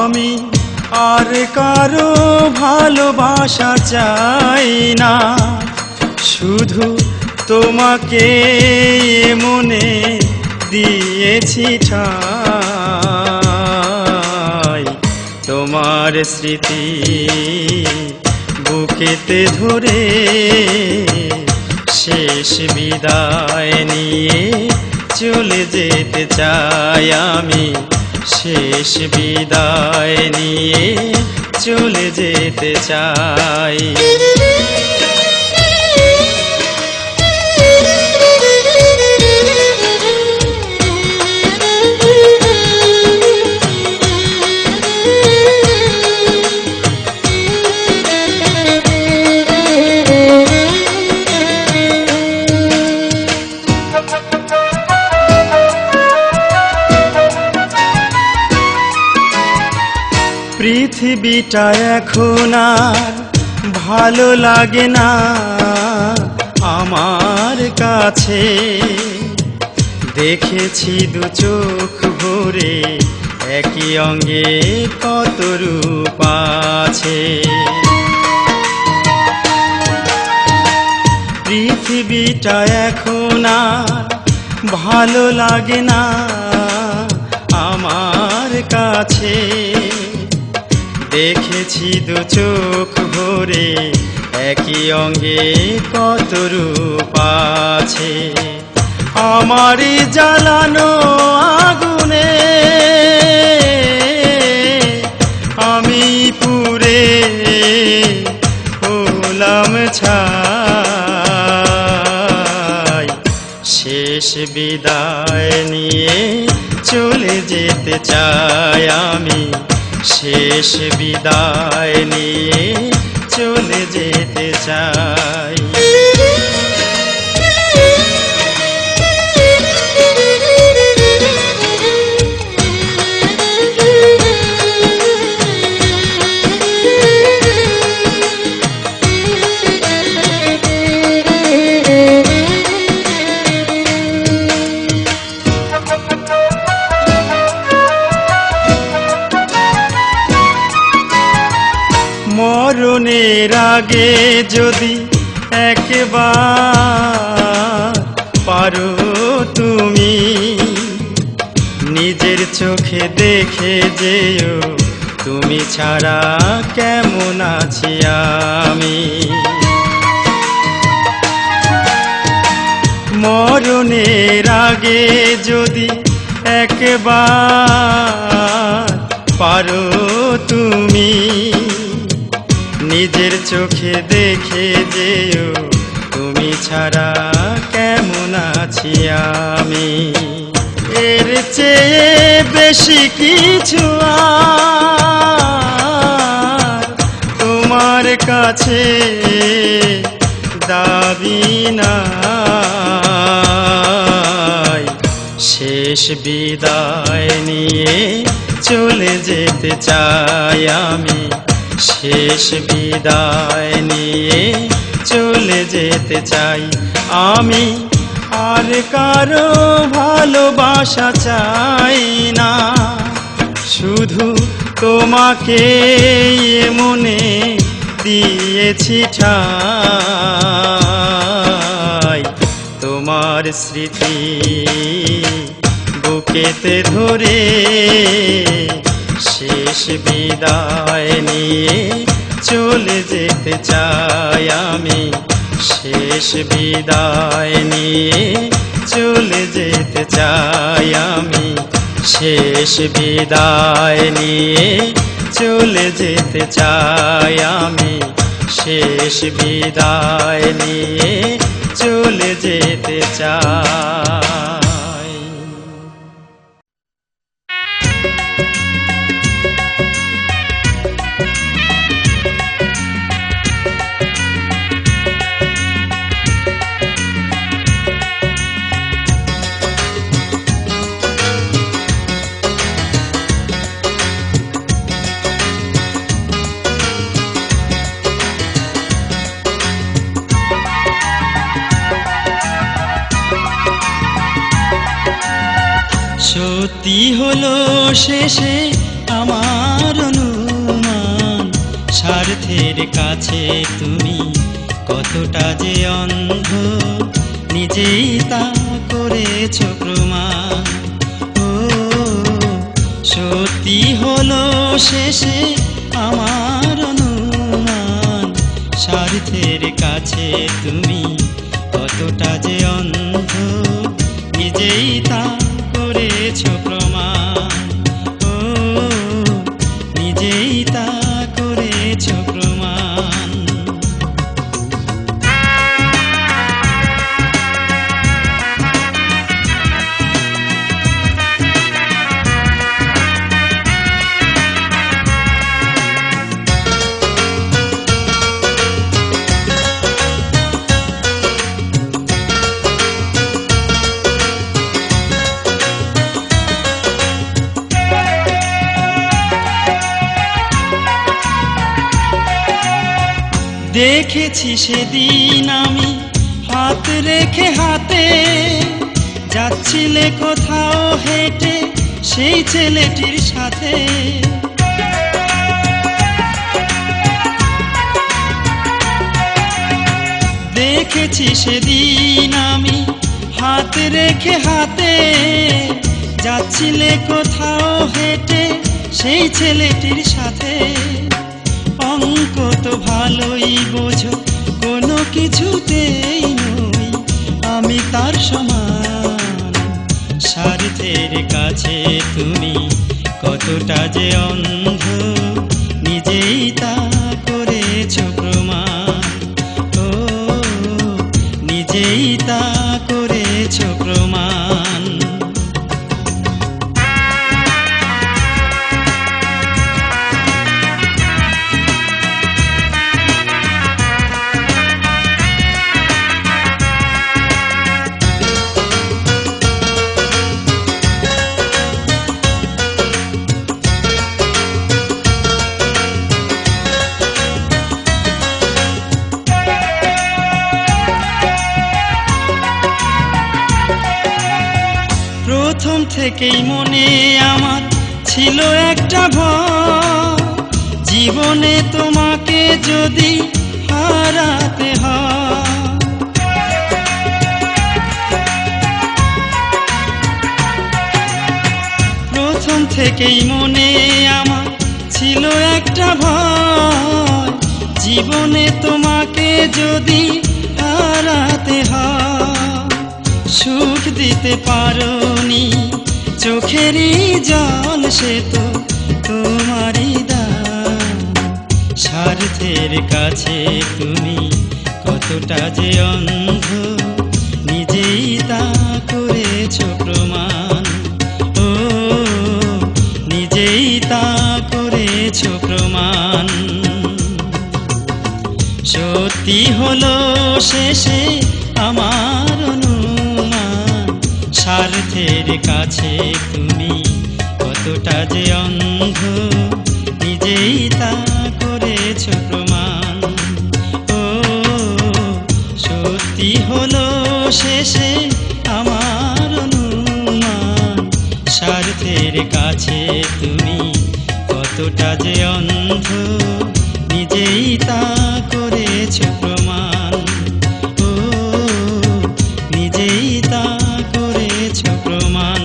আমি আর কারো ভালোবাসা চাই না, শুধু তোমাকে মনে দিয়েছি ঠাই। তোমার স্মৃতি বুকেতে ধরে শেষ বিদায় নিয়ে চলে যেতে চাই আমি, শেষ বিদায় নিয়ে চলে যেতে চাই। পৃথিবীটা এখন আর ভালো লাগে না আমার কাছে, দেখেছি দু চোখ ভরে একই অঙ্গে কত রূপ আছে। পৃথিবীটা এখন আর ভালো লাগে না আমার কাছে, দেখেছি দু চোখ ভরে একই অঙ্গে কত রূপ আছে। আমারই জ্বালানো আগুনে আমি পুড়ে হলাম ছাই, শেষ বিদায় নিয়ে চলে যেতে চাই আমি, শেষ বিদায় নিয়ে চলে যেতে চাই। মরণের আগে যদি একবার পারো তুমি নিজের চোখে দেখে যেও, তুমি ছাড়া কেমন আছি আমি। মরণের আগে যদি একবার পারো তুমি নিজের চোখে দেখে যেও, তুমি ছাড়া কেমন আছি আমি। এর চেয়ে বেশি কিছু আর তোমার কাছে দাবি নাই, শেষ বিদায় নিয়ে চলে যেতে চাই আমি, শেষ বিদায় নিয়ে চলে যেতে চাই আমি। আর কারো ভালোবাসা চাই না, শুধু তোমাকে মনে দিয়েছি ঠাই। তোমার স্মৃতি বুকেতে ধরে শেষ বিদায় নিয়ে চলে যেতে চাই আমি, শেষ বিদায় নিয়ে চলে যেতে চাই আমি, শেষ বিদায় নিয়ে চলে যেতে চাই আমি, শেষ বিদায় নিয়ে চলে যেতে চাই। সত্যি হলো শেষে আমার আমার অনুমান, স্বার্থের কাছে তুমি কতটা যে অন্ধ, নিজেই তা করেছ প্রমাণ। ও সত্যি হলো শেষে আমার অনুমান, স্বার্থের কাছে তুমি কতটা যে অন্ধ, নিজেই তা করেছ প্রমাণ। ও নিজেই তা করেছ প্রমাণ। দেখেছি সেদিন আমি হাত রেখে হাতে, যাচ্ছিলে কোথাও হেঁটে সেই ছেলেটির সাথে। দেখেছি সেদিন আমি হাত রেখে হাতে, যাচ্ছিলে কোথাও হেঁটে সেই ছেলেটির সাথে। অঙ্ক তো ভালোই বোঝো, কোনো কিছুতেই নই আমি তার সমান, স্বার্থের কাছে তুমি কতটা যে অন্ধ, নিজেই তা করেছ প্রমাণ। ও নিজেই তা করেছ প্রমাণ। প্রথম থেকেই মনে আমার ছিল একটা ভয়, জীবনে তোমাকে যদি হারাতে হয়। প্রথম থেকেই মনে আমার ছিল একটা ভয়, জীবনে তোমাকে যদি হারাতে হয়। সুখ দিতে পারোনি চোখেরই জল, সে তো তোমারই দান, স্বার্থের কাছে তুমি কতটা যে অন্ধ, নিজেই তা করেছ প্রমাণ। ও নিজেই তা করেছ প্রমাণ। সত্যি হলো শেষে আমার অনুমান, স্বার্থের কাছে তুমি কতটা যে অন্ধ, নিজেই তা করেছ প্রমাণ। ও সত্যি হলো শেষে আমার অনুমান, স্বার্থের কাছে তুমি কতটা যে অন্ধ, নিজেই তা করেছ প্রমাণ। ও নিজেই তা করেছ প্রমাণ।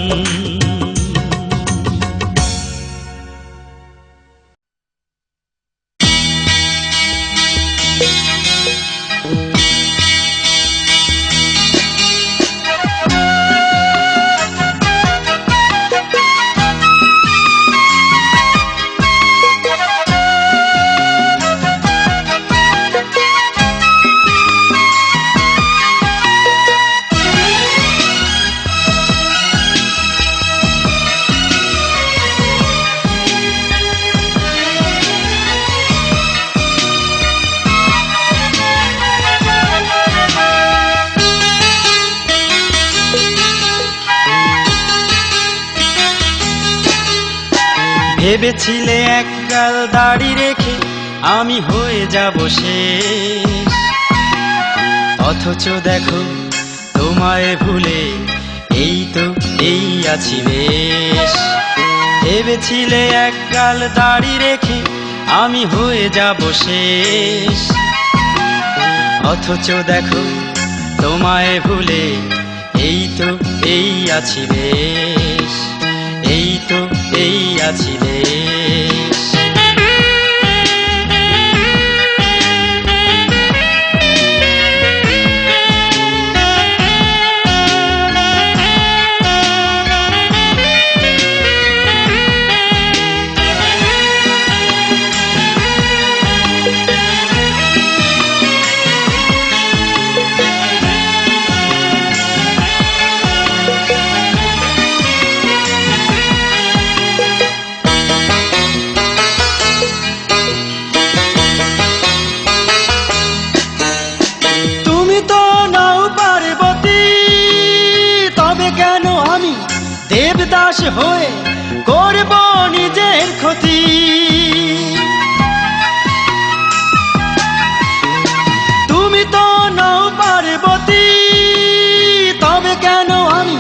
ভেবেছিলে একগাল দাড়ি রেখে আমি হয়ে যাব শেষ, অথচ দেখো তোমায় ভুলে এই তো এই আছি বেশ। ভেবেছিলে একগাল দাড়ি রেখে আমি হয়ে যাব শেষ, অথচ দেখো তোমায় ভুলে এই তো এই আছি বেশ, এই তো এই আছি বেশ। দেবদাস হয়ে করব নিজের ক্ষতি, তুমি তো নও পার্বতী, তবে কেন আমি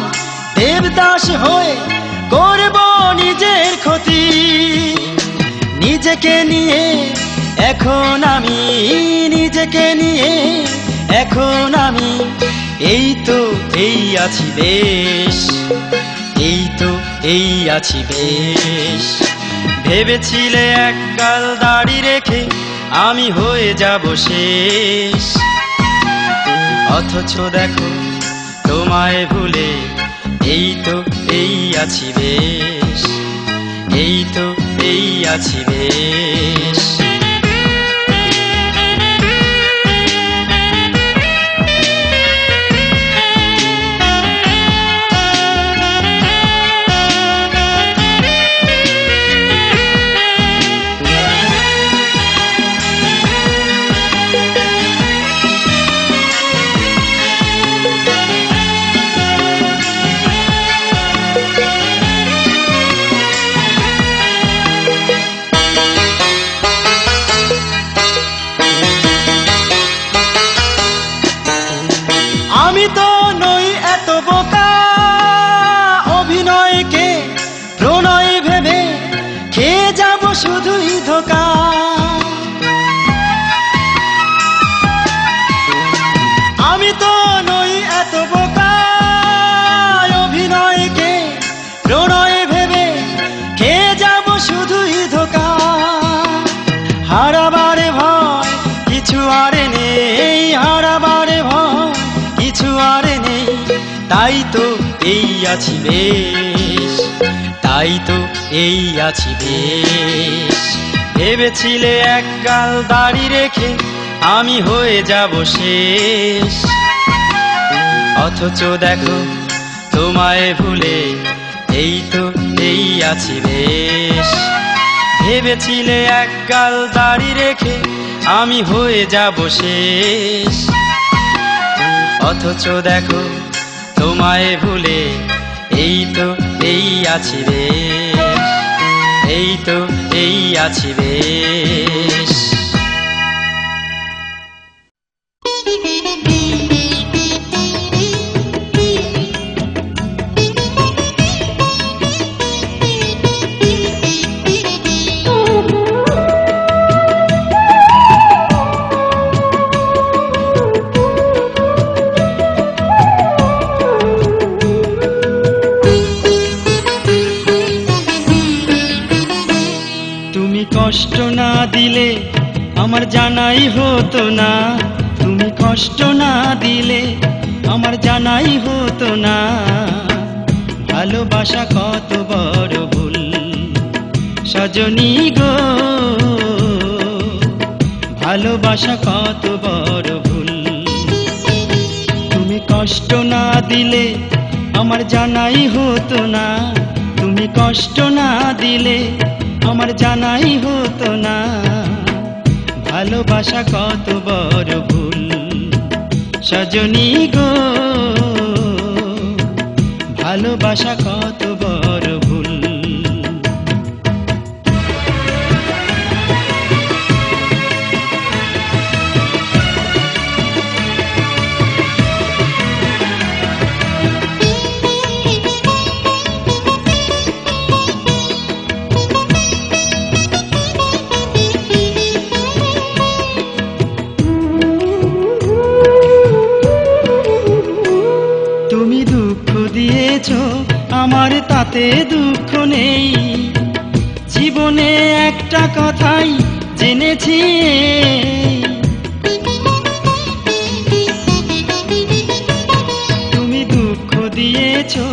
দেবদাস হয়ে করব নিজের ক্ষতি। নিজেকে নিয়ে এখন আমি, নিজেকে নিয়ে এখন আমি এই তো এই আছি বেশ, এই তো এই আছি বেশ। ভেবেছিলে একগাল দাড়ি রেখে আমি হয়ে যাব শেষ, অথচ দেখো তোমায় ভুলে এই তো এই আছি বেশ, এই তো এই আছি বেশ। আমি তো নই এত বোকা, অভিনয়কে প্রণয় ভেবে খেয়ে যাব শুধুই ধোঁকা। আমি তো নই এত বোকা, অভিনয়কে প্রণয় ভেবে খেয়ে যাব শুধুই ধোঁকা। হারাবারে ভয় কিছু আর নেই, হারাবারে ভয় কিছু আর নেই, তাই তো এই আছি বেশ, তাই তো এই আছি বেশ। ভেবেছিলে একগাল দাড়ি রেখে আমি হয়ে যাব শেষ, অথচ দেখো তোমায় ভুলে এই তো এই আছি বেশ। ভেবেছিলে একগাল দাড়ি রেখে আমি হয়ে যাব শেষ, অথচ দেখো তোমায় ভুলে এই তো এই আছি বেশ, এই তো এই আছি বেশ। কষ্ট না দিলে আমার জানাই হতো না, তুমি কষ্ট না দিলে আমার জানাই হতো না। ভালোবাসা কত বড় ভুল সজনী গো, ভালোবাসা কত বড় ভুল। তুমি কষ্ট না দিলে আমার জানাই হতো না, তুমি কষ্ট না দিলে আমার জানাই হতো না। ভালোবাসা কত বড় ভুল সজনী গো, ভালোবাসা কত বড় ভুল। দিয়েছো আমার তাতে দুঃখ নেই। জীবনে একটা কথাই জেনেছি, তুমি দুঃখ দিয়েছো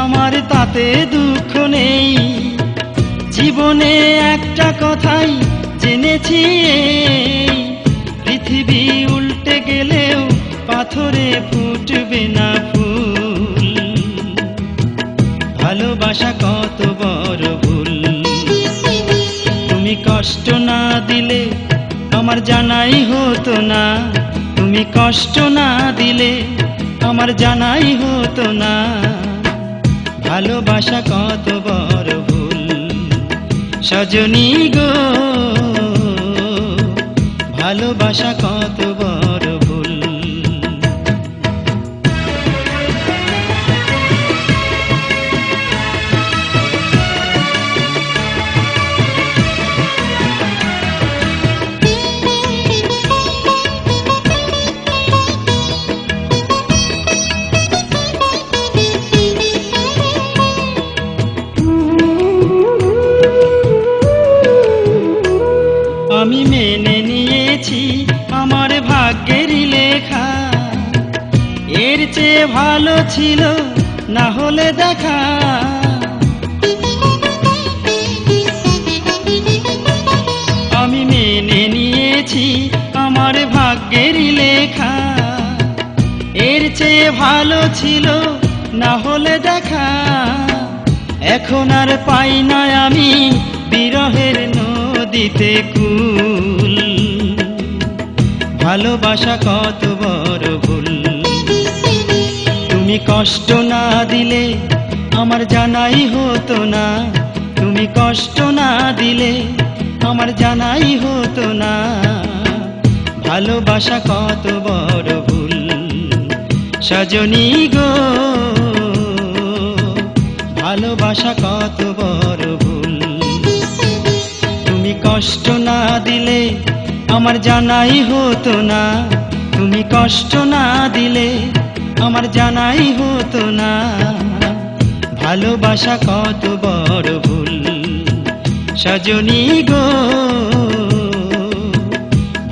আমার তাতে দুঃখ নেই। জীবনে একটা কথাই জেনেছি, পৃথিবী উল্টে গেলেও পাথরে ফুটবে না ফুল। ভালোবাসা কত বড় ভুল, তুমি কষ্ট না দিলে আমার জানাই হতো না। তুমি কষ্ট না দিলে আমার জানাই হতো না। ভালোবাসা কত বড় ভুল সজনী গো, ভালোবাসা কত বড় ভুল। আমি মেনে নিয়েছি আমার ভাগ্যেরই লেখা, এর চেয়ে ভালো ছিল না হলে দেখা। আমি মেনে নিয়েছি আমার ভাগ্যেরই লেখা, এর চেয়ে ভালো ছিল না হলে দেখা। এখন আর পাই না আমি বিরহের নদীতে কুল। ভালোবাসা কত বড় ভুল, তুমি কষ্ট না দিলে আমার জানাই হতো না। তুমি কষ্ট না দিলে আমার জানাই হতো না। ভালোবাসা কত বড় ভুল সজনী গো, ভালোবাসা কত বড় ভুল। তুমি কষ্ট না দিলে আমার জানাই হতো না। তুমি কষ্ট না দিলে আমার জানাই হতো না। ভালোবাসা কত বড় ভুল সজনী গো,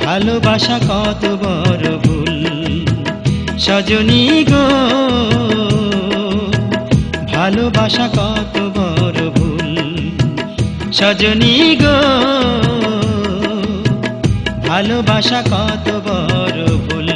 ভালোবাসা কত বড় ভুল সজনী গো, ভালোবাসা কত বড় ভুল সজনী গো, ভালোবাসা কত বড় ভুল।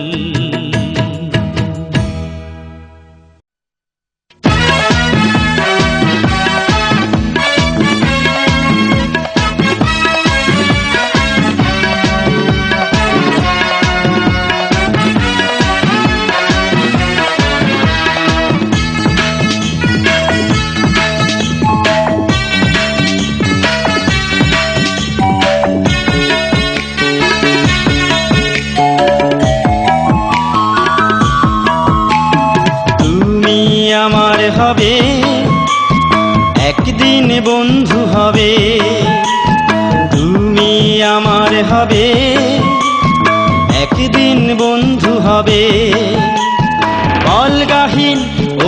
হবে একদিন বন্ধু হবে, তুমি আমার হবে একদিন বন্ধু হবে। অলগাহীন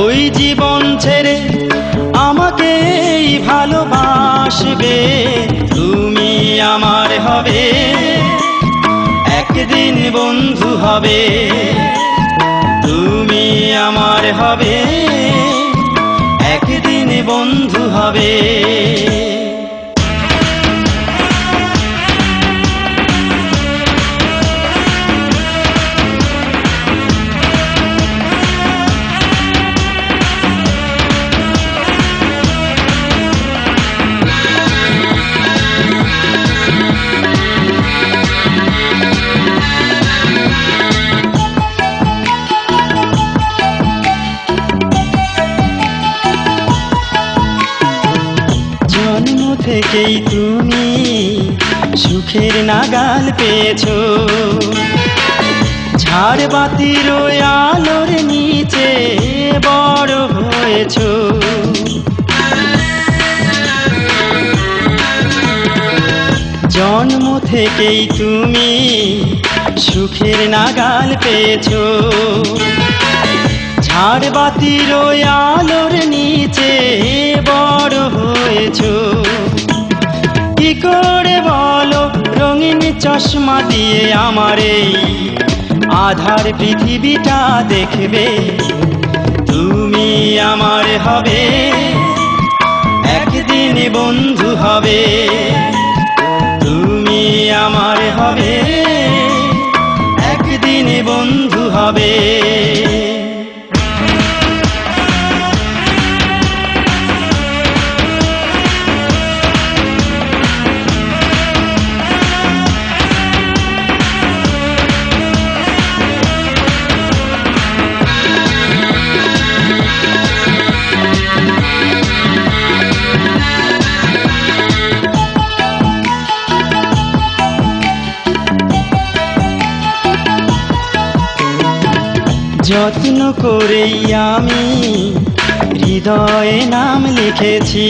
ওই জীবন ছেড়ে আমাকেই ভালোবাসবে, তুমি আমার হবে একদিন বন্ধু হবে। তুমি আমার হবে একদিন বন্ধু হবে। থেকেই তুমি সুখের নাগাল পেয়েছো, ঝাড় বাতির আলোর নিচে বড় হয়েছো। জন্ম থেকেই তুমি সুখের নাগাল পেয়েছো, ঝাড় বাতির চশমা দিয়ে আমার এই আধার পৃথিবীটা দেখবে, তুমি আমার হবে, একদিন বন্ধু হবে, তুমি আমার হবে, একদিন বন্ধু হবে। যত্ন করেই আমি হৃদয়ে নাম লিখেছি,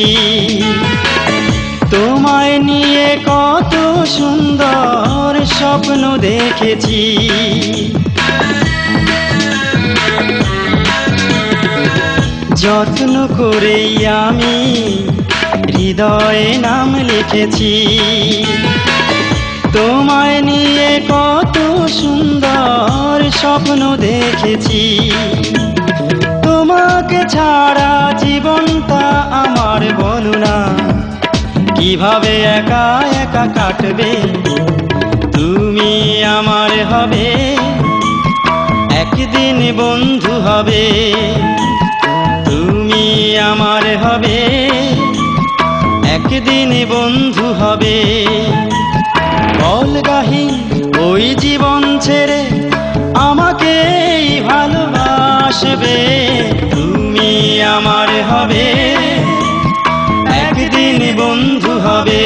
তোমায় নিয়ে কত সুন্দর স্বপ্ন দেখেছি। যত্ন করেই আমি হৃদয়ে নাম লিখেছি, তোমায় নিয়ে কত সুন্দর স্বপ্ন দেখেছি। তোমাকে ছাড়া জীবনটা আমার বলো না, কিভাবে একা একা কাটবে, তুমি আমার হবে, একদিন বন্ধু হবে, তুমি আমার হবে, একদিন বন্ধু হবে। বলগাহীন ওই জীবন ছেড়ে আমাকে ভালোবাসবে, তুমি আমার হবে, একদিন বন্ধু হবে,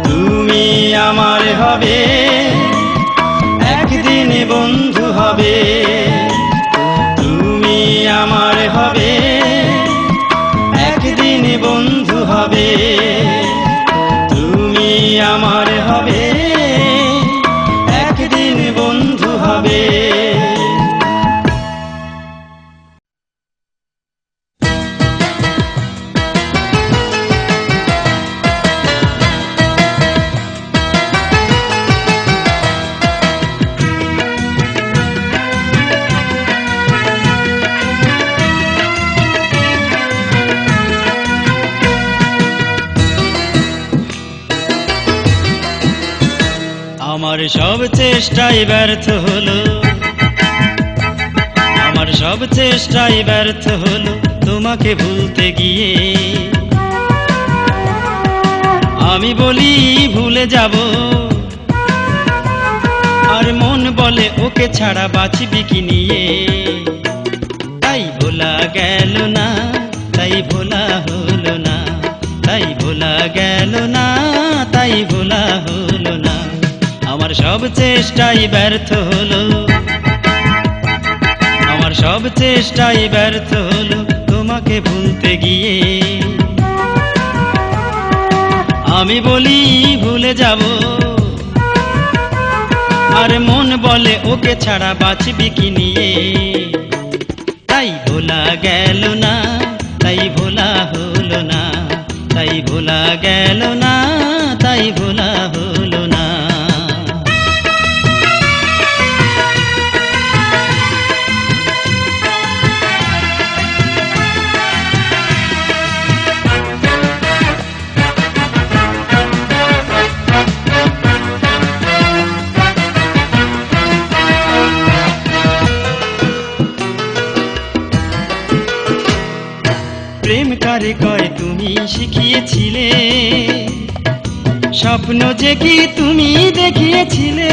তুমি আমার হবে, একদিন বন্ধু হবে, তুমি আমার হবে, একদিন বন্ধু হবে, তুমি আমার হবে, একদিন বন্ধু হবে। আমার সব চেষ্টাই ব্যর্থ হলো, আমার সব চেষ্টাই ব্যর্থ হলো তোমাকে ভুলতে গিয়ে। আমি বলি ভুলে যাব, আর মন বলে ওকে ছাড়া বাঁচবি কি নিয়ে। তাই ভোলা গেল না, তাই ভোলা হলো না, তাই ভোলা গেল না, তাই ভোলা হলো না। আমার সব চেষ্টাই ব্যর্থ হলো, আমার সব চেষ্টাই ব্যর্থ হলো তোমাকে ভুলতে গিয়ে। আমি বলি ভুলে যাব, আর মন বলে ওকে ছাড়া বাঁচবি কি নিয়ে। তাই ভোলা গেল না, তাই ভোলা হলো না, তাই ভোলা গেল না, তাই ভোলা হলো না। প্রেম কারে কয় তুমি শিখিয়েছিলে, স্বপ্ন যে কি তুমি দেখিয়েছিলে।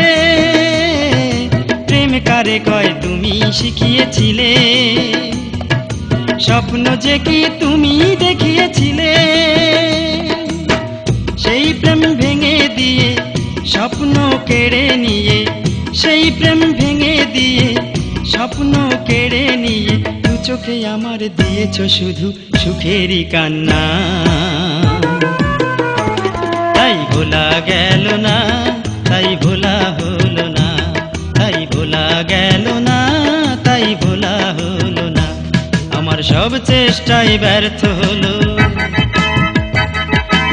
প্রেম কারে কয় তুমি শিখিয়েছিলে, স্বপ্ন যে কি তুমি দেখিয়েছিলে। সেই প্রেম ভেঙে দিয়ে স্বপ্ন কেড়ে নিয়ে, সেই প্রেম ভেঙে দিয়ে স্বপ্ন কেড়ে নিয়ে দু চোখে আমার দিয়েছ শুধু সুখেরই কান্না। তাই ভোলা গেল না, তাই ভোলা হলো না, তাই ভোলা গেল না, তাই ভোলা হলো না। আমার সব চেষ্টাই ব্যর্থ হলো,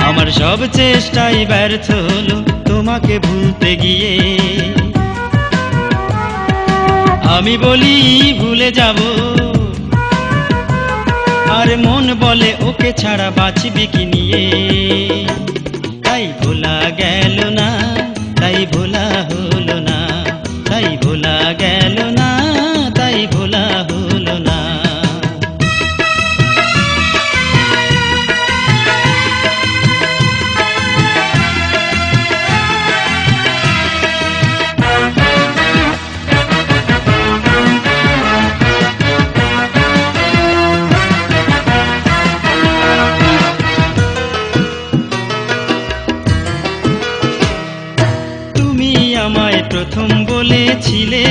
আমার সব চেষ্টাই ব্যর্থ হলো তোমাকে ভুলতে গিয়ে। আমি বলি ভুলে যাব, আর মন বলে ওকে ছাড়া বাঁচবি কি নিয়ে। তাই ভোলা গেল না, তাই ভোলা হলো না, তাই ভোলা গেল না, তাই ভোলা হলো না। প্রথম বলেছিলে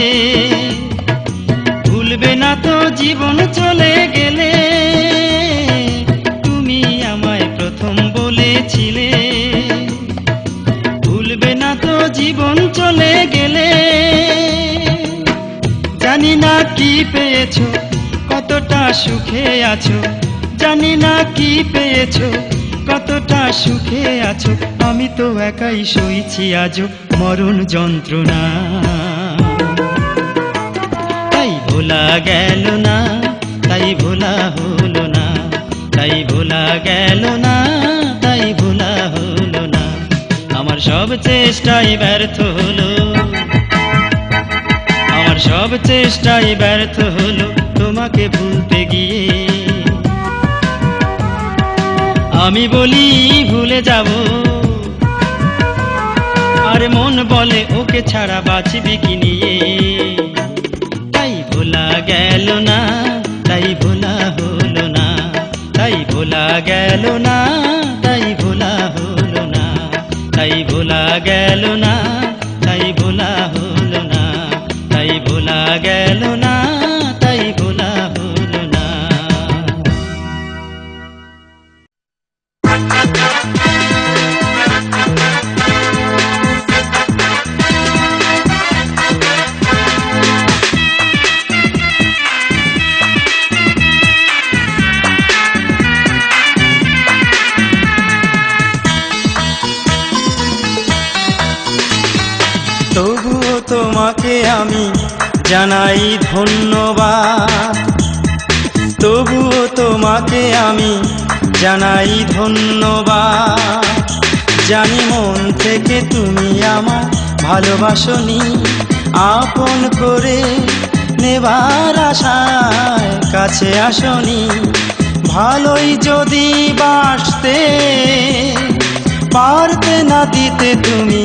ভুলবে না তো জীবন চলে গেলে। তুমি আমায় প্রথম বলেছিলে ভুলবে না তো জীবন চলে গেলে। জানি না কি পেয়েছো, কতটা সুখে আছো, জানি না কি পেয়েছো, কতটা সুখে আছো। আমি তো একাই সইছি আজও মরণ যন্ত্রণা। তাই ভোলা গেল না, তাই ভোলা হলো না, তাই ভোলা গেল না, তাই ভোলা হলো না। আমার সব চেষ্টাই ব্যর্থ হলো, আমার সব চেষ্টাই ব্যর্থ হলো তোমাকে ভুলতে গিয়ে। আমি বলি ভুলে যাব, আর মন বলে ওকে ছাড়া বাঁচবি কি নিয়ে। তাই ভোলা গেল না, তাই ভোলা হলো না, তাই ভোলা গেল না, তাই ভোলা হলো না, তাই ভোলা গেল না, তাই ভোলা হলো না, তাই ভোলা গেল না, তাই ভোলা হলো না। তবুও তোমাকে আমি জানাই ধন্যবাদ, তবুও তোমাকে আমি জানাই ধন্যবাদ। জানি মন থেকে তুমি আমার ভালোবাসনি, আপন করে নেবার আশায় কাছে আসনি। ভালোই যদি বাসতে পারতে না দিতে তুমি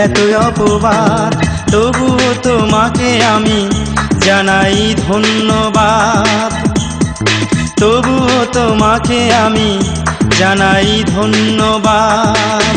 এত অপবাদ। তবুও তোমাকে আমি জানাই ধন্যবাদ, তবুও তোমাকে আমি জানাই ধন্যবাদ।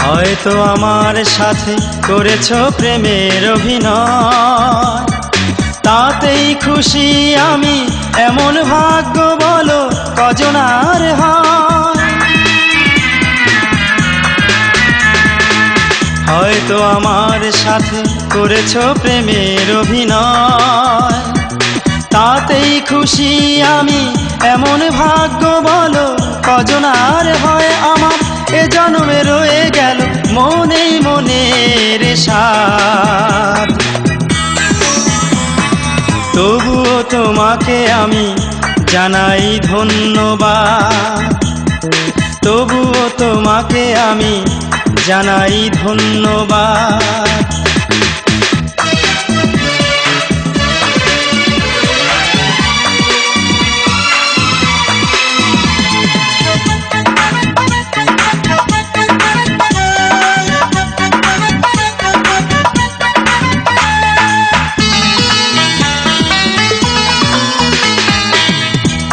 হয়তো আমার সাথে করেছ প্রেমের অভিনয়, তাতেই খুশি আমি। এমন ভাগ্য বলো কজনার হয়। হয়তো আমার সাথে করেছ প্রেমের অভিনয়, তাতেই খুশি আমি। এমন ভাগ্য বলো কজনার হয় আমার। এ জন্মে রয়ে গেল মনেই মনের সাথ। তবুও তোমাকে আমি জানাই ধন্যবাদ, তবুও তোমাকে আমি জানাই ধন্যবাদ।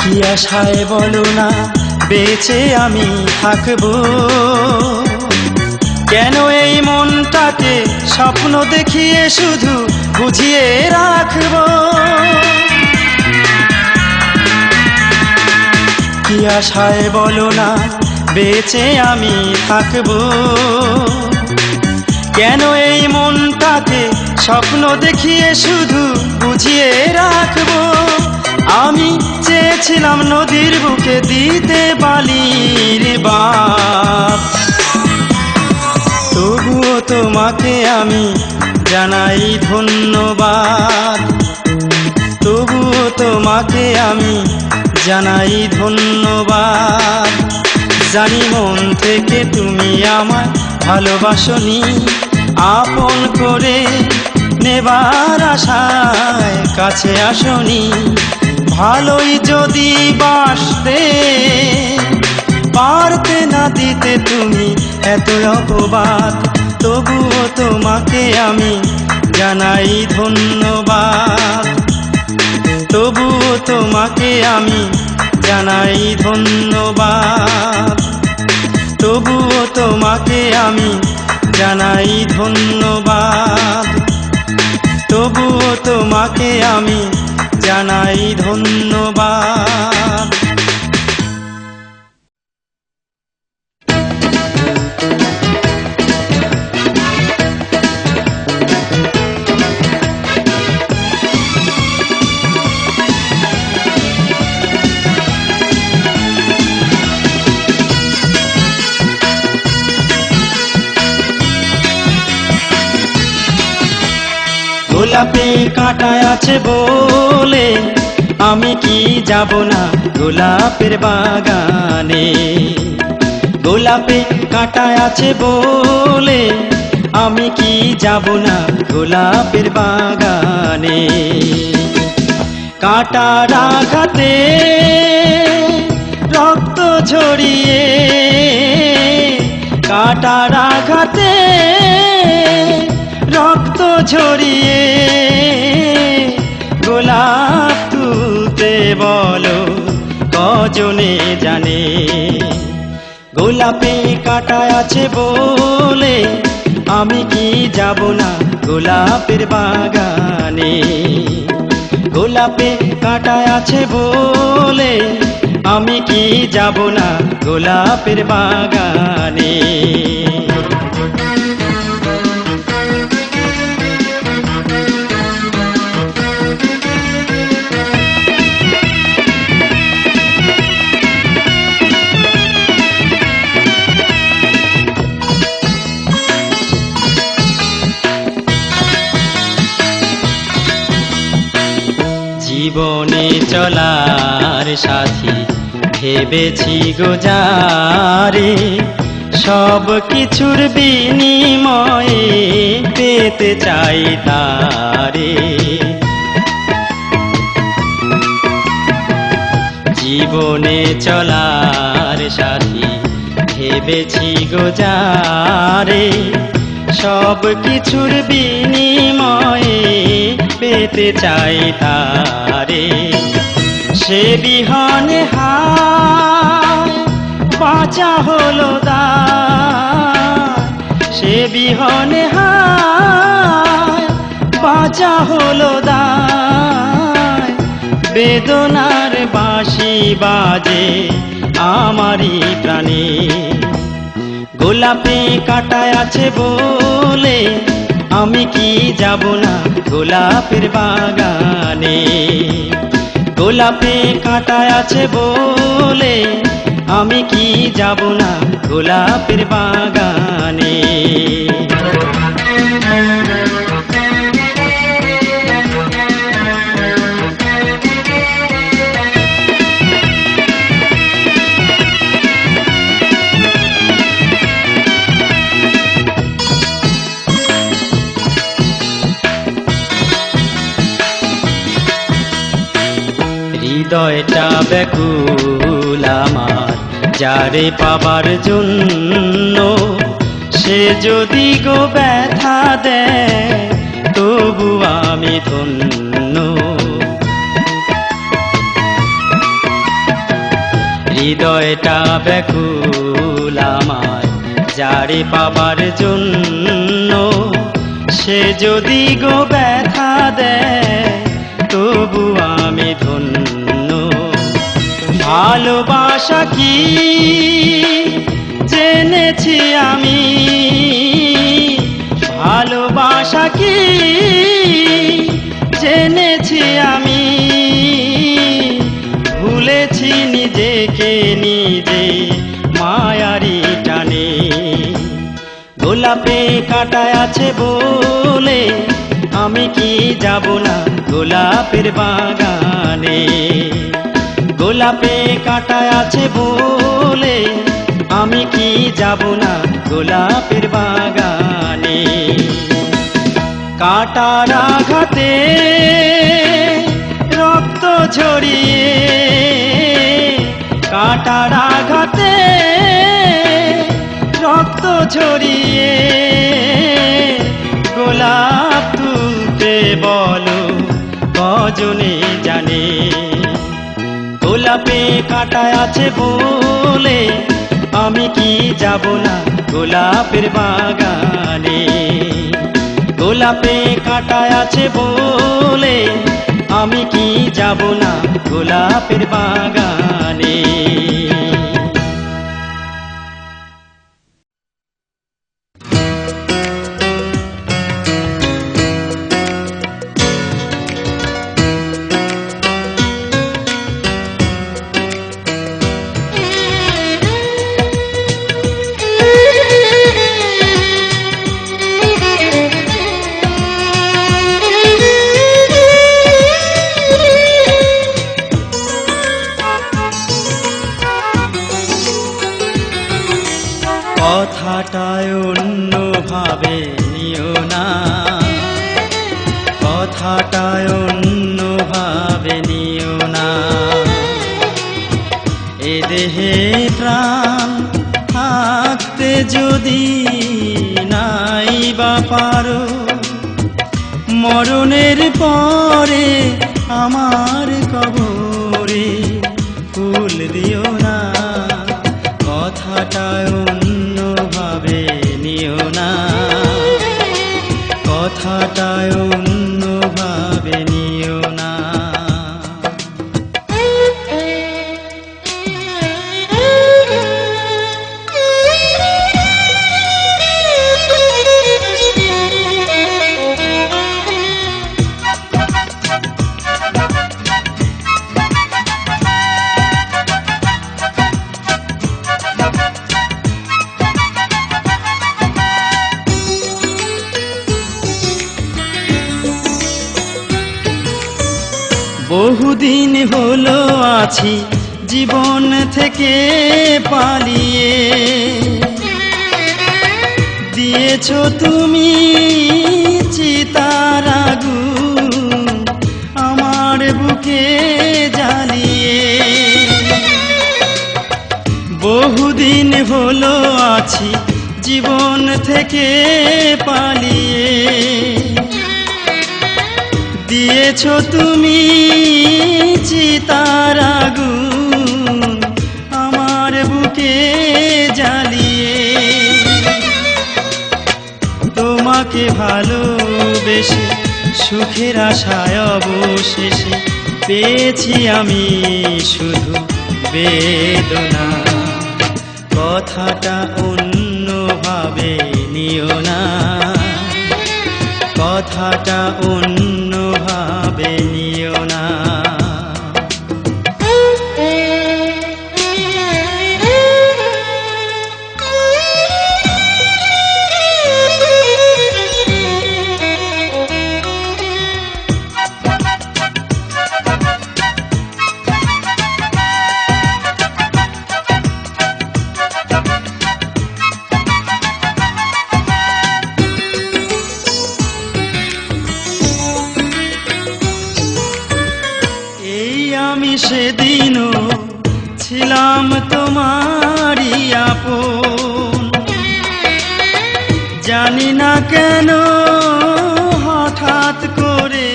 কি আশায় বলো না বেঁচে আমি থাকবো, কেন এই মনটাকে স্বপ্ন দেখিয়ে শুধু বুঝিয়ে রাখবো। আশায় বলো না বেঁচে আমি থাকবো, কেন এই মনটাকে স্বপ্ন দেখিয়ে শুধু বুঝিয়ে রাখবো। আমি চেয়েছিলাম নদীর বুকে দিতে বালির বাঁধ, তবুও তোমাকে আমি জানাই ধন্যবাদ, তবুও তোমাকে আমি জানাই ধন্যবাদ। জানি মন থেকে তুমি আমায় ভালোবাসনি, আপন করে নেবার আশায় কাছে আসনি। ভালোই যদি বাসতে পারতে না দিতে তুমি এত অপবাদ, তবুও তোমাকে আমি জানাই ধন্যবাদ, তবুও তোমাকে আমি জানাই ধন্যবাদ, তবুও তোমাকে আমি জানাই ধন্যবাদ, তবুও তোমাকে আমি জানাই ধন্যবাদ। গোলাপে কাঁটা আছে বলে আমি কি যাব না গোলাপের বাগানে, গোলাপে কাঁটা আছে বলে আমি কি যাব না গোলাপের বাগানে। কাঁটার আঘাতে রক্ত ঝরিয়ে, কাঁটার আঘাতে রক্ত ঝরিয়ে গোলাপ তুলতে বলো কজনে জানে। গোলাপে কাঁটা আছে বলে আমি কি যাব না গোলাপের বাগানে, গোলাপে কাঁটা আছে বলে আমি কি যাব না গোলাপের বাগানে। জীবনে চলার সাথী ভেবেছি গোজারে, সব কিছুর বিনিময়ে পেতে চাই তারে। জীবনে চলার সাথী ভেবেছি গোজারে, সব কিছুর বিনিময়ে পেতে চাই তারে। সে বিহনে হায় বাঁচা হলো দায়, সে বিহনে হায় বাঁচা হলো দায়। বেদনার বাঁশি বাজে আমারই প্রাণে, গোলাপে কাঁটা আছে বলে আমি কি যাব না গোলাপের বাগানে, গোলাপে কাঁটা আছে বলে আমি কি যাব না গোলাপের বাগানে। হৃদয়টা ব্যাকুল আমার যারে পাবার জন্য, সে যদি গো ব্যথা দেয় তবু আমি ধন্য। হৃদয়টা ব্যাকুল আমার যারে পাবার জন্য, সে যদি গো ব্যথা দেয় তবু আমি ধন্য। ভালোবাসা কি জেনেছি আমি, ভালোবাসা কি জেনেছি আমি, ভুলেছি নিজেকে নিজে মায়ারি টানে। গোলাপে কাঁটা আছে বলে আমি কি যাব না গোলাপের বাগানে, গোলাপে কাঁটা আছে বলে আমি কি যাব না গোলাপের বাগানে। কাঁটার আঘাতে রক্ত ঝরিয়ে, কাঁটার আঘাতে রক্ত ঝরিয়ে, গোলাপ তুলতে বলো কজনে জানে। গোলাপে কাঁটা আছে বলে আমি কি যাব না গোলাপের বাগানে, গোলাপে কাঁটা আছে বলে আমি কি যাব না গোলাপের বাগানে। কথাটায় অন্যভাবে নিও না, কথাটায় অন্যভাবে নিও না। এ দেহে প্রাণ থাকতে যদি নাই বা পারো, মরণের পরে আমার কবরে ফুল দিও না। কথাটায় অন্যভাবে নিও না, কথাটায় অন্যভাবে নিও না। বহুদিন হলো আছি জীবন থেকে পালিয়ে, দিয়েছো তুমি চিতার আগুন আমার বুকে জ্বালিয়ে। বহুদিন হলো আছি জীবন থেকে পালিয়ে, দিয়েছো তুমি চিতার আগুন আমার বুকে জ্বালিয়ে। তোমাকে ভালোবেসে সুখের আশায় অবশেষে পেয়েছি আমি শুধু বেদনা। কথাটা অন্যভাবে নিও না, কথাটা অন্যভাবে নিও না। আমি সেদিনও ছিলাম তোমারই আপন, জানি না কেন হঠাৎ করে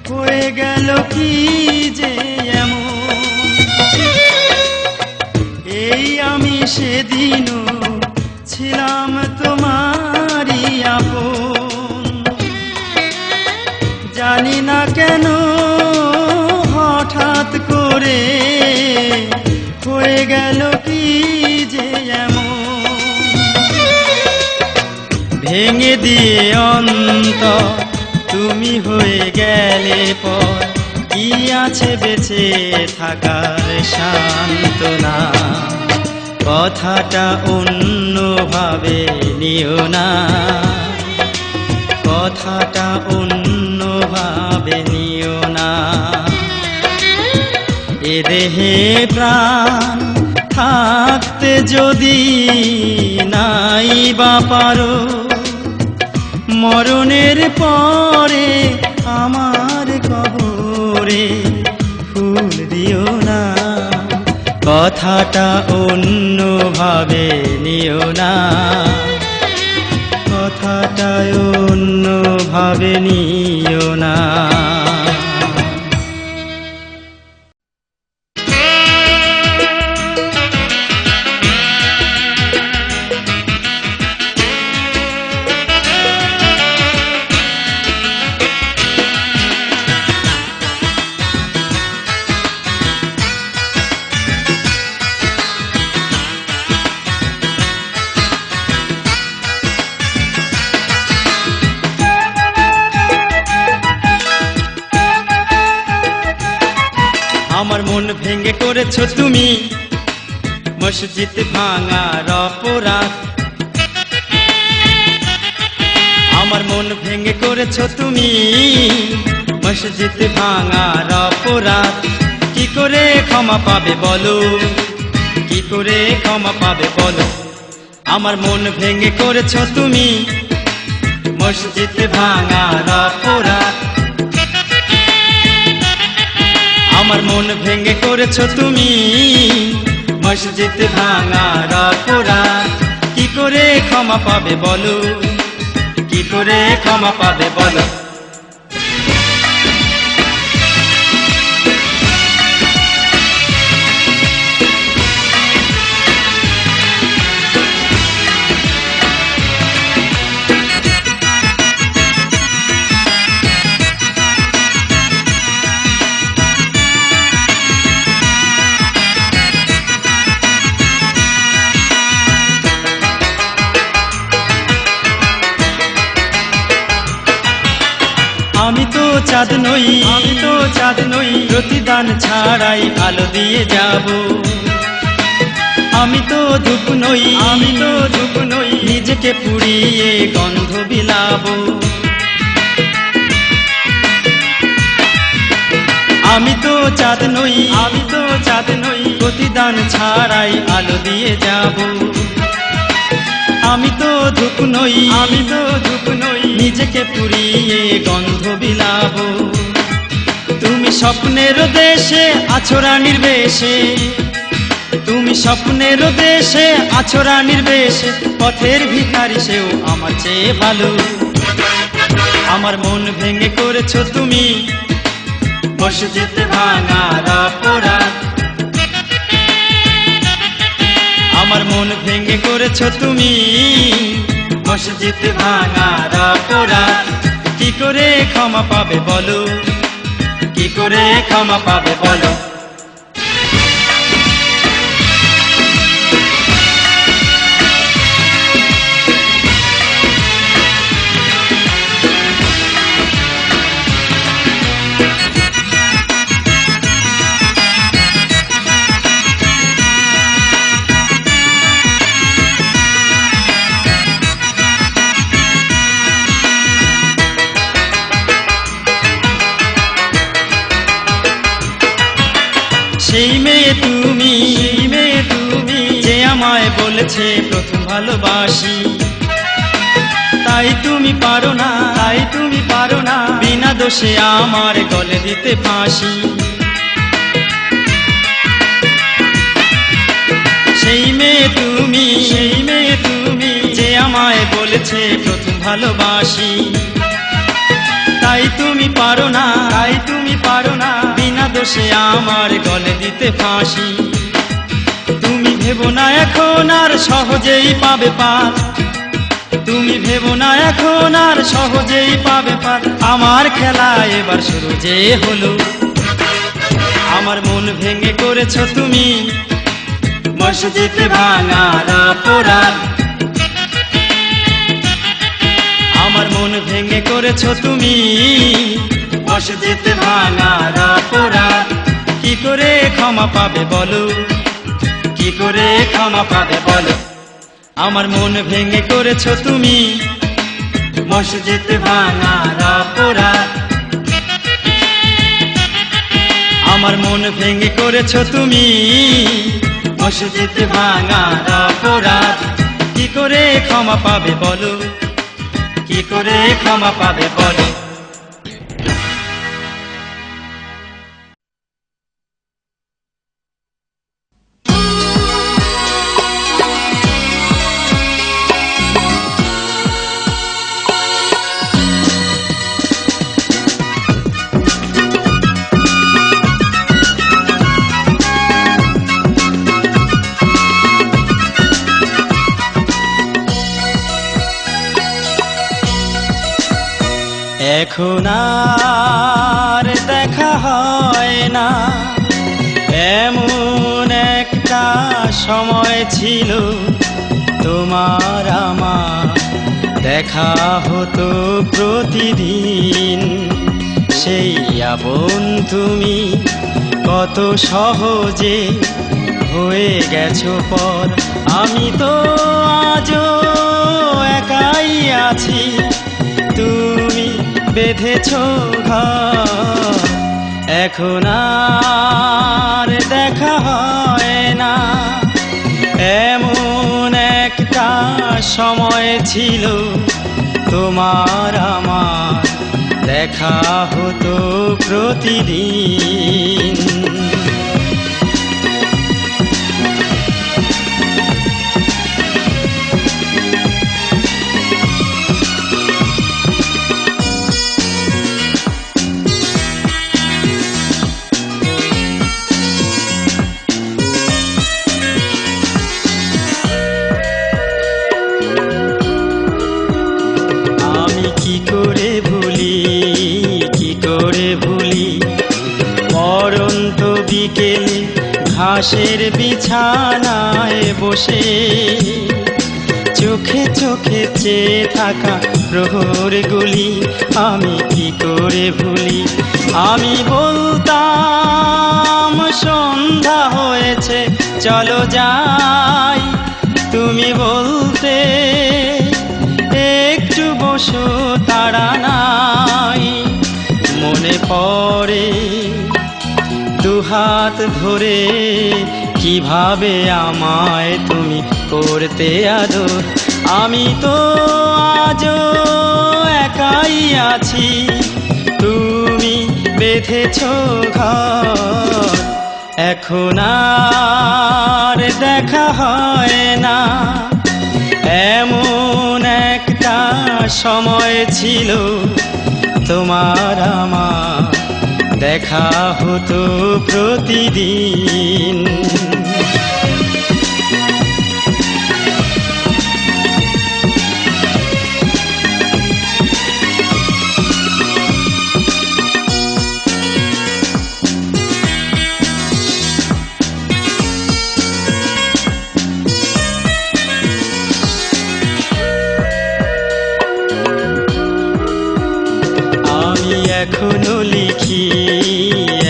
হয়ে গেল কি যে এমন। এই আমি সেদিনও ছিলাম তোমারই আপন, জানি না কেন হঠাৎ করে গেল কি যে এমন, ভেঙে দিয়ে অন্তর তুমি হয়ে গেলে পর কি আছে বেঁচে থাকার সান্ত্বনা। কথাটা অন্যভাবে নিও না, কথাটা অন্যভাবে নিও না। এ দেহে প্রাণ থাকতে যদি নাই বা পারো, মরণের পরে আমার কবরে ফুল দিও না। কথাটা অন্যভাবে নিও না, কথাটা অন্যভাবে নিও না। আমার মন ভেঙে করেছো তুমি মসজিদ ভাঙার অপরাধ, আমার মন ভেঙে করেছো তুমি মসজিদ ভাঙার অপরাধ। কি করে ক্ষমা পাবে বলো, কি করে ক্ষমা পাবে বলো। আমার মন ভেঙে করেছো তুমি মসজিদ ভাঙার অপরাধ, আমার মন ভেঙে করেছো তুমি মসজিদ ভাঙার অপরাধ। কি করে ক্ষমা পাবে বলো, কি করে ক্ষমা পাবে বলো। আমি তো চাঁদ নই, আমি তো চাঁদ নই, প্রতিদান ছাড়াই আলো দিয়ে যাব। আমি তো ধূপ নই, আমি তো ধূপ নই, নিজেকে পুড়িয়ে গন্ধ বিলাবো। আমি তো চাঁদ নই, আমি তো চাঁদ নই, প্রতিদান ছাড়াই আলো দিয়ে যাব। আমি তো ধূপ নই, আমি তো ধূপ নই, নিজেকে পুড়িয়ে গন্ধ বিলাবো। তুমি স্বপ্নের দেশে আছো রানীর বেশে, তুমি স্বপ্নের দেশে আছো রানীর বেশে, পথের ভিখারি সেও আমার চেয়ে ভালো। আমার মন ভেঙে করেছো তুমি মসজিদ ভাঙার অপরাধ, আমার মন ভেঙে করেছো তুমি মসজিদ ভাঙার অপরাধ। কি করে ক্ষমা পাবে বলো, কি করে ক্ষমা পাবে বলো। সেই মেয়ে তুমি, সেই মেয়ে তুমি, যে আমায় বলেছে প্রথম ভালোবাসি। তাই তুমি পারো না, তাই তুমি পারো না, বিনা দোষে আমার গলে দিতে ফাঁসি। সেই মেয়ে তুমি, সেই মেয়ে তুমি, যে আমায় বলেছে প্রথম ভালোবাসি। তাই তুমি পারো না, তাই তুমি পারো না, বিনা দোষে আমার গলে দিতে ফাঁসি। তুমি ভেবো না এখন আর সহজেই পাবে পার, তুমি ভেবো না এখন আর সহজেই পাবে পার। আমার খেলা এবার শুরু যে হলো, আমার মন ভেঙে করেছো তুমি মসজিদ ভাঙার অপরাধ। আমার মন ভেঙে করেছো তুমি, মসজিদ ভাঙার অপরাধ। কি করে ক্ষমা পাবে বলো, কি করে ক্ষমা পাবে বলো। আমার মন ভেঙে করেছো তুমি, মসজিদ ভাঙার অপরাধ। আমার মন ভেঙে করেছো তুমি, মসজিদ ভাঙার অপরাধ। কি করে ক্ষমা পাবে বলো, কি করে ক্ষমা পাবে বলো। এখন আর দেখা হয় না, এমন একটা সময় ছিল তোমার আমার দেখা হতো প্রতিদিন। সেই আপন তুমি কত সহজে হয়ে গেছো পর। আমি তো আজও একাই আছি, তুমি বেঁধেছো ঘর। এখন আর দেখা হয় না, এমন একটা সময় ছিল তোমার আমার দেখা হতো প্রতিদিন। বিকেলে ঘাসের বিছানায় বসে চোখে চোখে চেয়ে থাকা প্রহরগুলি আমি কি করে ভুলি। আমি বলতাম সন্ধ্যা হয়েছে চলো যাই, তুমি বলতে একটু বসো তাড়া নাই। মনে পড়ে দুহাত ধরে কিভাবে আমায় তুমি করতে আদর। আমি তো আজও একাই আছি, তুমি বেঁধেছো ঘর। এখন আর দেখা হয় না, এমন একটা সময় ছিল তোমার আমার দেখা হতো প্রতিদিন।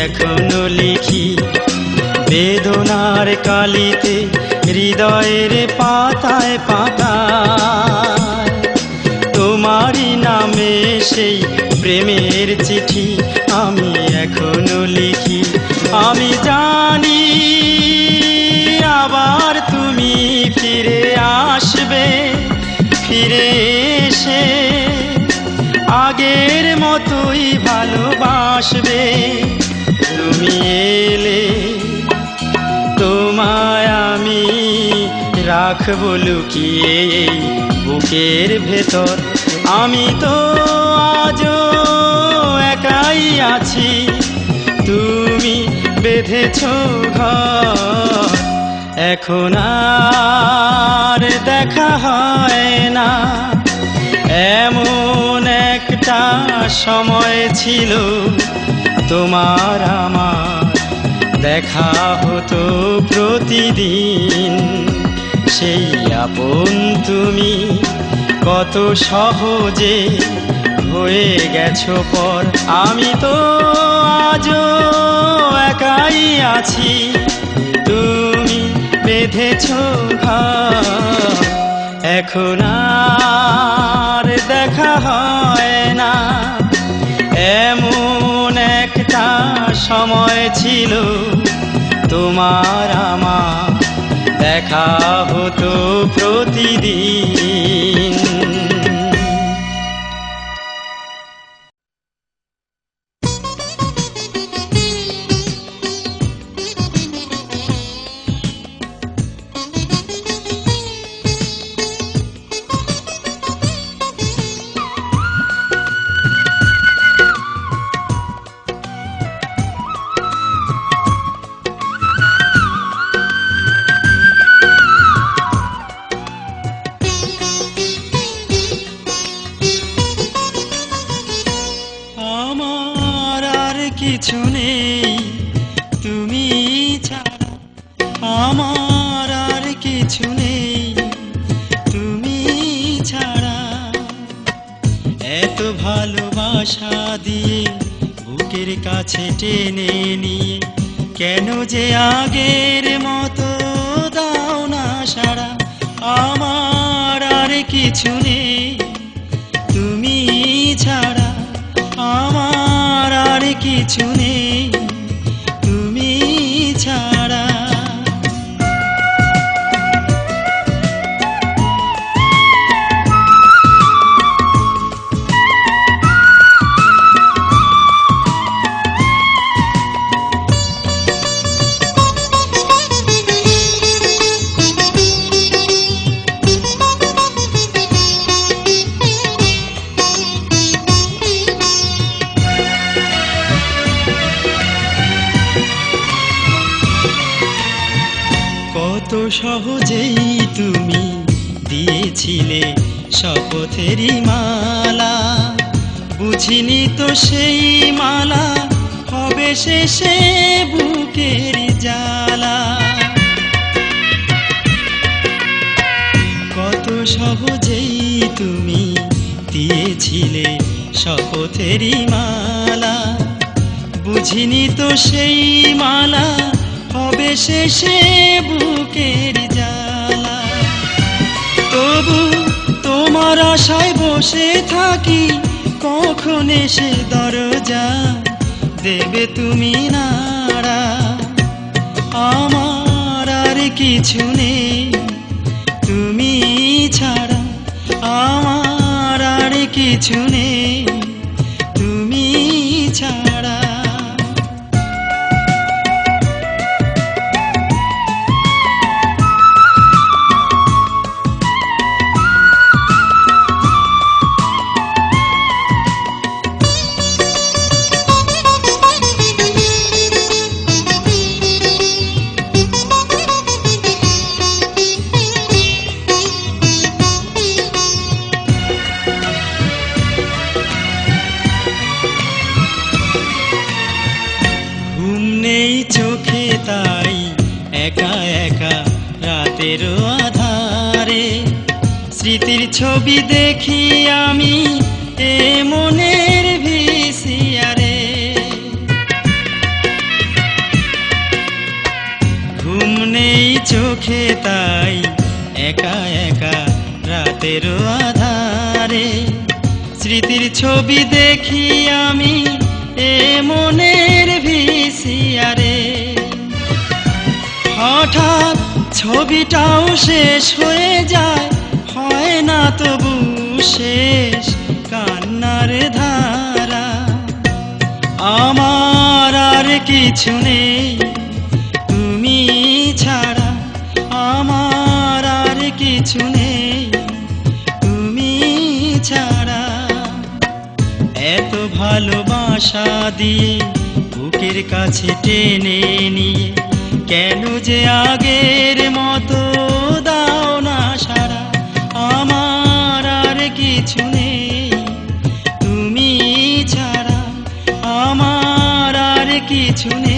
এখনো লিখি বেদনার কালিতে হৃদয়ের পাতায় পাতায় তোমারই নামে সেই প্রেমের চিঠি আমি এখনো লিখি। আমি জানি আবার তুমি ফিরে আসবে, ফিরে এসে আগের মতোই ভালোবাসবে। তুমি এলে তোমায় আমি রাখবো লুকিয়ে এই বুকের ভেতর। আমি তো আজও একাই আছি, তুমি বেঁধেছো ঘর। এখন আর দেখা হয় না, এমন একটা সময় ছিল তোমার আমার দেখা হতো প্রতিদিন, সেই আপন তুমি কত সহজে হয়ে গেছো পর। আমি তো আজও একাই আছি, তুমি বেঁধেছো ঘর। এখন আর দেখা হয় না, এমন একটা সময় ছিল তোমার আমার দেখা হতো প্রতিদিন। কিছু নেই তুমি ছাড়া, আমার আর কিছু নেই তুমি ছাড়া। এত ভালোবাসা দিয়ে বুকের কাছে টেনে নিয়ে কেন যে আগের মতো দাও না সাড়া। আমার আর কিছু নেই তুমি ছাড়া, আমার আর কিছু নেই তুমি ছাড়া। কত সহজেই তুমি দিয়েছিলে শপথেরই মালা, বুঝিনি তো সেই মালা হবে শেষে বুকের জ্বালা। কত সহজেই তুমি দিয়েছিলে শপথেরই মালা, বুঝিনি তো সেই মালা হবে শেষে বুকের জ্বালা। তবু তোমার আশায় বসে থাকি, কখন এসে দরজা দেবে তুমি নাড়া। আমার আর কিছু নেই তুমি ছাড়া, আমার আর কিছু নেই তুমি ছাড়া। নেই চোখে তাই একা একা রাতের আধারে, স্মৃতির ছবি দেখি আমি এ মনের ভিসিয়ারে। ঘুম নেই চোখে তাই একা একা রাতের আধারে, স্মৃতির ছবি দেখি আমি এ মনের ভিসিয়ারে। হঠাৎ ছবিটাও শেষ হয়ে যায়, হয় না তবু শেষ কান্নার ধারা। আমার আর কিছু নেই তুমি ছাড়া, আমার আর কিছু নেই তুমি ছাড়া। এত ভালোবাসা দিয়ে বুকের কাছে টেনে নিয়ে কেন যে আগের মতো দাও না সাড়া। আমার আর কিছু নেই তুমি ছাড়া, আমার আর কিছু নেই।